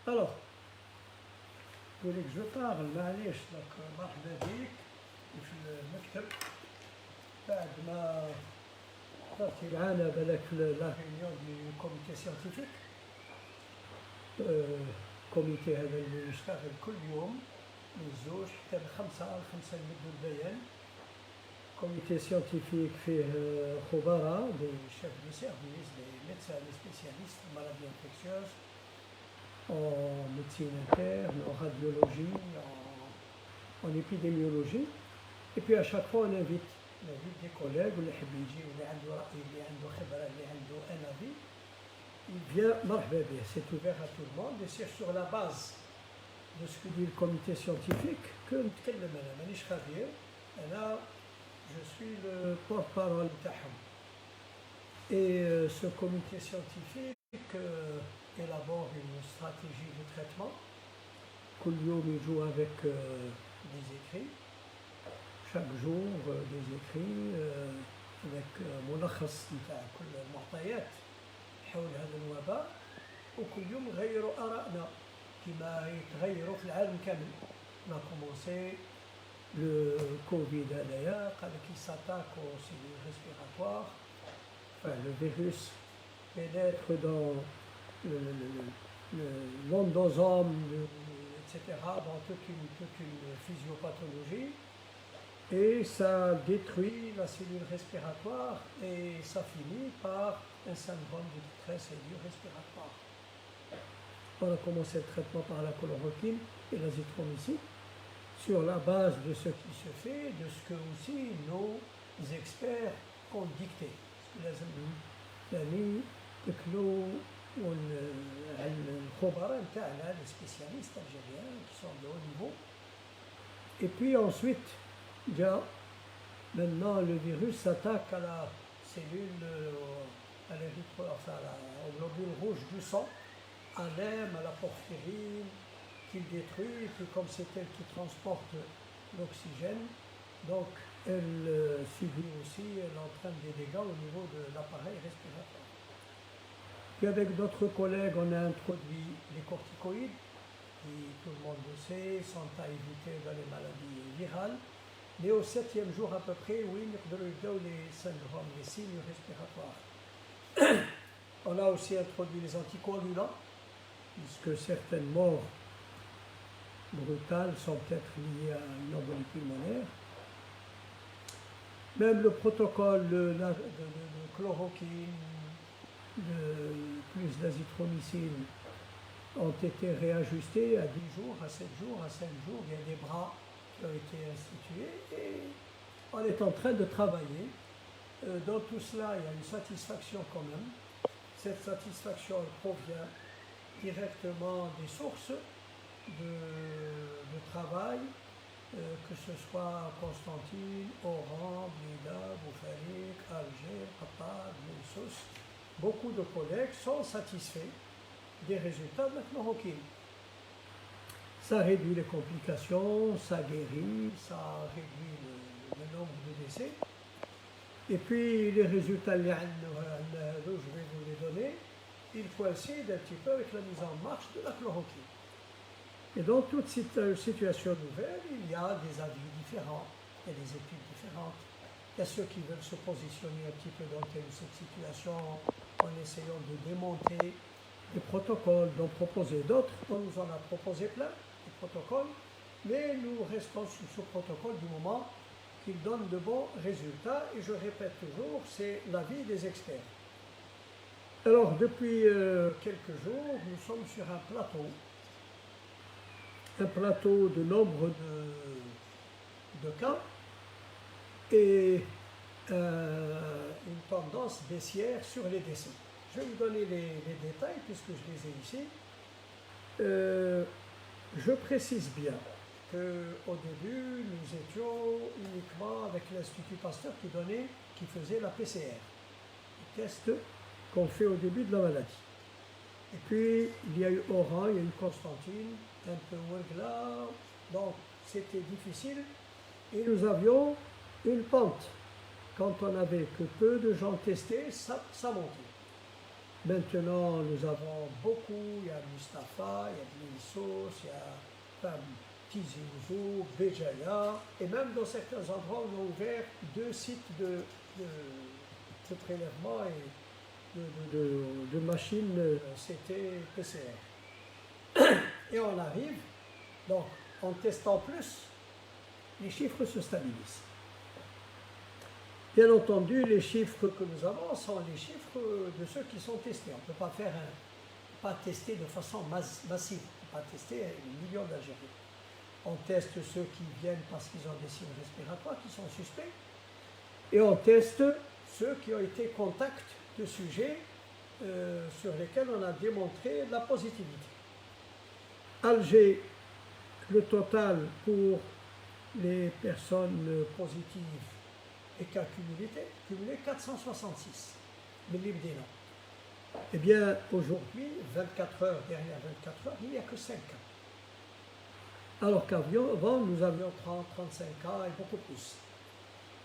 Alors, vous voulez que je parle معليش donc مرحبا بك في المكتب بعد ما درتي معانا بالك في لا ريونيون دي كوميتي سيانتيفيك الكوميتي هذا اللي يشتغل كل يوم من الزوج حتى الخمسة نمدوا البيان. كوميتي سيانتيفيك فيه خبراء دي شيف دي سيرفيس دي ميدسان دي سبيسياليست مالادي انفكسيوز en médecine interne, en radiologie, en épidémiologie. Et puis à chaque fois on invite des collègues, اللي يحب يجي واللي عنده رأي اللي عنده خبرة اللي عنده un avis, il vient مرحبا به. C'est ouvert à tout le monde et c'est sur la base de ce que dit le comité scientifique que نتكلم أنا مانيش خبير أنا je suis le porte-parole تاعهم. Et ce comité scientifique élabore une stratégie de traitement. كل يوم يجوا avec des écrits, chaque jour des écrits avec ملخص نتاع كل المعطيات حول هذا الوباء، وكل يوم يغيروا آرائنا كما يتغيروا في العالم كامل. On a commencé le Covid هذايا قال لك il s'attaque aux cellules respiratoires, enfin le virus pénètre dans l'endosome, etc., dans toute une physiopathologie, et ça détruit la cellule respiratoire et ça finit par un syndrome de détresse aiguë respiratoire. On a commencé le traitement par la chloroquine et l'azithromycine sur la base de ce qui se fait, de ce que aussi nos experts ont dicté. والخبراء نتاعنا les spécialistes algériens qui sont de haut niveau. Et puis ensuite, maintenant le virus s'attaque à la cellule, à au globule rouge du sang, à l'hème, à la porphyrine, qu'il détruit, et puis comme c'est elle qui transporte l'oxygène, donc elle subit aussi, elle entraîne des dégâts au niveau de l'appareil respiratoire. Puis avec d'autres collègues, on a introduit les corticoïdes, qui tout le monde le sait, sont à éviter dans les maladies virales. Mais au 7e jour à peu près, oui, les syndromes, les signes respiratoires. On a aussi introduit les anticoagulants, puisque certaines morts brutales sont peut-être liées à une embolie pulmonaire. Même le protocole de chloroquine, plus d'azithromycine ont été réajustés à 10 jours, à 7 jours, à 5 jours. Il y a des bras qui ont été institués et on est en train de travailler. Dans tout cela, il y a une satisfaction quand même. Cette satisfaction elle provient directement des sources de travail, que ce soit Constantine, Oran, Blida, Boufarik, Alger, Papa, Moussous. Beaucoup de collègues sont satisfaits des résultats de la chloroquine. Ça réduit les complications, ça guérit, ça réduit le nombre de décès. Et puis les résultats, je vais vous les donner, ils coïncident un petit peu avec la mise en marche de la chloroquine. Et dans toute cette situation nouvelle, il y a des avis différents, il y a des études différentes. Il y a ceux qui veulent se positionner un petit peu dans telle ou cette situation en essayant de démonter des protocoles, d'en proposer d'autres. On nous en a proposé plein, des protocoles, mais nous restons sous ce protocole du moment qu'il donne de bons résultats. Et je répète toujours, c'est l'avis des experts. Alors, depuis quelques jours, nous sommes sur un plateau de nombre de cas et une tendance baissière sur les décès. Je vais vous donner les détails puisque je les ai ici. Je précise bien qu'au début, nous étions uniquement avec l'Institut Pasteur qui faisait la PCR, le test qu'on fait au début de la maladie. Et puis, il y a eu Oran, il y a eu Constantine, un peu Ouegla, donc c'était difficile. Et nous avions une pente. Quand on n'avait que peu de gens testés, ça montait. Maintenant, nous avons beaucoup, il y a Mustapha, il y a Glissos, il y a Tizi Ouzou, Béjaïa, et même dans certains endroits, on a ouvert 2 sites de prélèvement et de machines CT PCR. Et on arrive, donc en testant plus, les chiffres se stabilisent. Bien entendu, les chiffres que nous avons sont les chiffres de ceux qui sont testés. On ne peut pas tester de façon massive, on ne peut pas tester des millions d'Algériens. On teste ceux qui viennent parce qu'ils ont des signes respiratoires, qui sont suspects, et on teste ceux qui ont été contacts de sujets sur lesquels on a démontré la positivité. Alger, le total pour les personnes positives et cas cumulé 466 millimes d'élan. Eh bien, aujourd'hui, 24 heures, derrière 24 heures, il n'y a que 5 cas. Alors qu'avant, nous avions 30, 35 cas et beaucoup plus.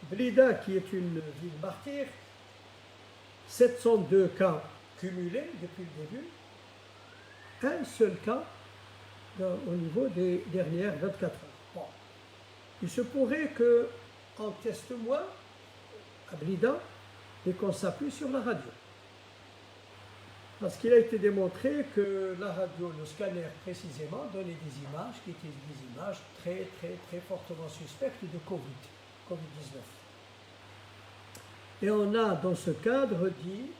Blida, qui est une ville martyre, 702 cas cumulés depuis le début, un seul cas au niveau des dernières 24 heures. Bon. Il se pourrait qu'on teste moins à Blida et qu'on s'appuie sur la radio. Parce qu'il a été démontré que la radio, le scanner précisément, donnait des images qui étaient des images très, très, très fortement suspectes de Covid-19. Et on a, dans ce cadre, dit,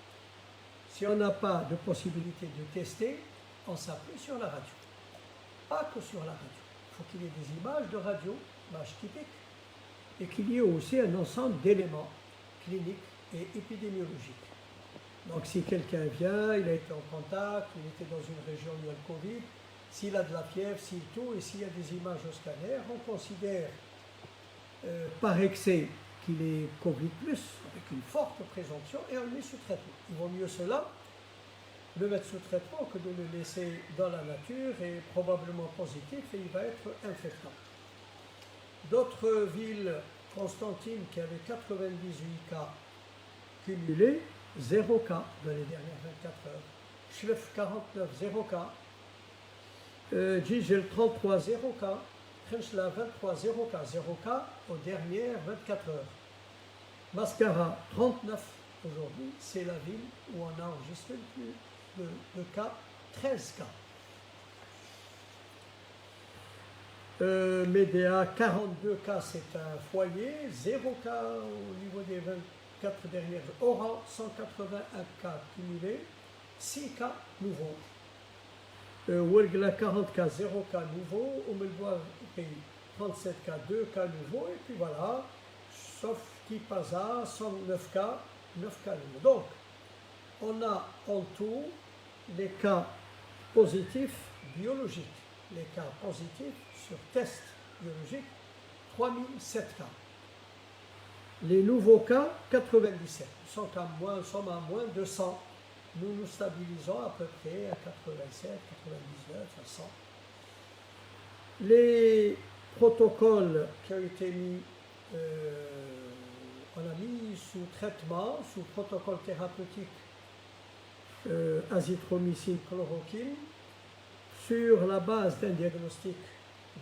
si on n'a pas de possibilité de tester, on s'appuie sur la radio. Pas que sur la radio. Il faut qu'il y ait des images de radio, images typiques, et qu'il y ait aussi un ensemble d'éléments cliniques et épidémiologiques. Donc si quelqu'un vient, il a été en contact, il était dans une région où il y a le Covid, s'il a de la fièvre, s'il tout, et s'il y a des images au scanner, on considère par excès qu'il est Covid+, avec une forte présomption, et on le met sous traitement. Il vaut mieux cela, le mettre sous traitement, que de le laisser dans la nature et probablement positif, et il va être infectant. D'autres villes, Constantine, qui avait 98 cas cumulés, 0 cas dans les dernières 24 heures. Chlef 49, 0 cas. Djigel 33, 0 cas. Khenchla 23, 0 cas. 0 cas aux dernières 24 heures. Mascara 39 aujourd'hui. C'est la ville où on a enregistré le plus de cas, 13 cas. Médéa 42 cas, c'est un foyer. 0 cas au niveau des 24 dernières. Oran, 181 cas cumulés, 6 cas nouveaux. Ouelgla, 40 cas, 0 cas nouveaux. Oumelbois, 37 cas, 2 cas nouveaux. Et puis voilà, sauf Tipaza, 109 cas, 9 cas nouveaux. Donc, on a en tout les cas positifs biologiques. Les cas positifs sur test biologique, 3007 cas. Les nouveaux cas, 97. Nous sommes à moins de 100. Nous nous stabilisons à peu près à 87, 99, à 100. Les protocoles qui ont été mis, on a mis sous traitement, sous protocole thérapeutique, azithromycine, chloroquine, sur la base d'un diagnostic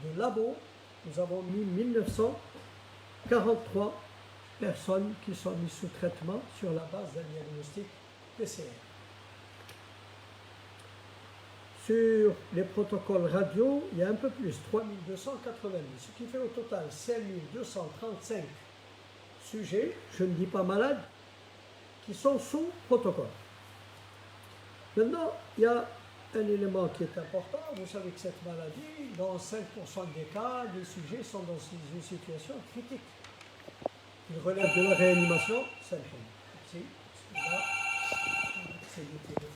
de labo. Nous avons mis 1943 personnes qui sont mises sous traitement sur la base d'un diagnostic PCR. Sur les protocoles radio, il y a un peu plus, 3290, ce qui fait au total 5235 sujets, je ne dis pas malades, qui sont sous protocole. Maintenant, il y a un élément qui est important. Vous savez que cette maladie, dans 5% des cas, les sujets sont dans une situation critique. Ils relèvent de la réanimation. C'est